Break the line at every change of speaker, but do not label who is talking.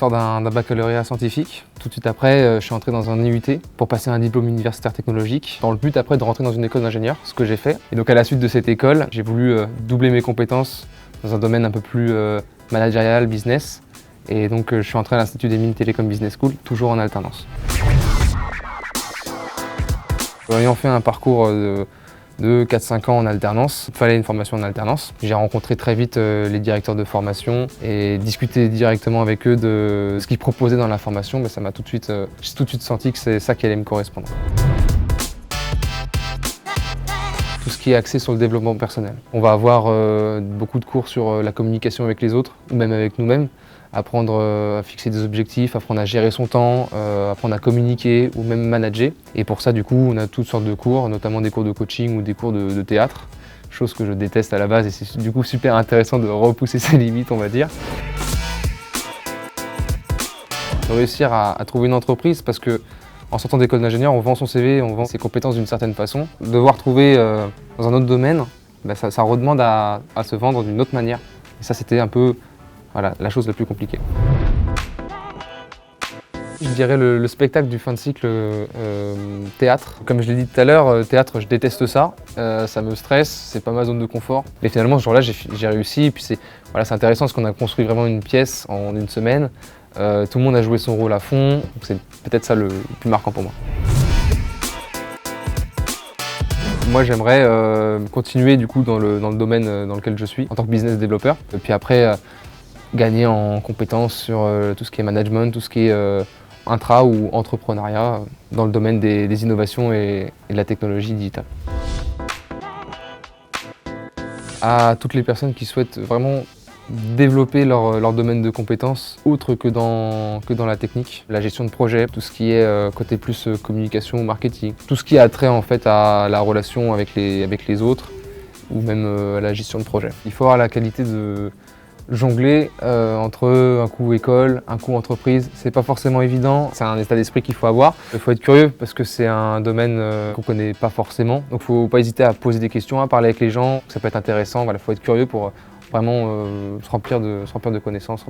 sors d'un baccalauréat scientifique. Tout de suite après, je suis entré dans un IUT pour passer un diplôme universitaire technologique, dans le but après de rentrer dans une école d'ingénieur, ce que j'ai fait. Et donc à la suite de cette école, j'ai voulu doubler mes compétences dans un domaine un peu plus managérial, business. Et donc je suis entré à l'Institut des Mines Télécom Business School, toujours en alternance. Ayant fait un parcours de 4-5 ans en alternance, il fallait une formation en alternance. J'ai rencontré très vite les directeurs de formation et discuté directement avec eux de ce qu'ils proposaient dans la formation. Ça m'a j'ai tout de suite senti que c'est ça qui allait me correspondre. Tout ce qui est axé sur le développement personnel. On va avoir beaucoup de cours sur la communication avec les autres, ou même avec nous-mêmes. Apprendre à fixer des objectifs, apprendre à gérer son temps, apprendre à communiquer ou même manager. Et pour ça, du coup, on a toutes sortes de cours, notamment des cours de coaching ou des cours de théâtre, chose que je déteste à la base et c'est du coup super intéressant de repousser ses limites, on va dire. De réussir à trouver une entreprise parce que en sortant d'école d'ingénieur, on vend son CV, on vend ses compétences d'une certaine façon. Devoir trouver dans un autre domaine, ça redemande à se vendre d'une autre manière. Et ça, c'était un peu la chose la plus compliquée. Je dirais le spectacle du fin de cycle théâtre. Comme je l'ai dit tout à l'heure, théâtre, je déteste ça. Ça me stresse, c'est pas ma zone de confort. Et finalement, ce jour-là, j'ai réussi. Et puis c'est intéressant parce qu'on a construit vraiment une pièce en une semaine. Tout le monde a joué son rôle à fond. C'est peut-être ça le plus marquant pour moi. Moi, j'aimerais continuer du coup dans le domaine dans lequel je suis, en tant que business développeur. Et puis après, gagner en compétences sur tout ce qui est management, tout ce qui est intra ou entrepreneuriat dans le domaine des innovations et de la technologie digitale. À toutes les personnes qui souhaitent vraiment développer leur domaine de compétences autre que dans la technique, la gestion de projet, tout ce qui est côté plus communication, marketing, tout ce qui a trait en fait à la relation avec les autres ou même à la gestion de projet. Il faut avoir la qualité de jongler entre un coup école, un coup entreprise, c'est pas forcément évident, c'est un état d'esprit qu'il faut avoir. Il faut être curieux parce que c'est un domaine qu'on connaît pas forcément, donc faut pas hésiter à poser des questions, à parler avec les gens, ça peut être intéressant, faut être curieux pour vraiment se remplir de connaissances,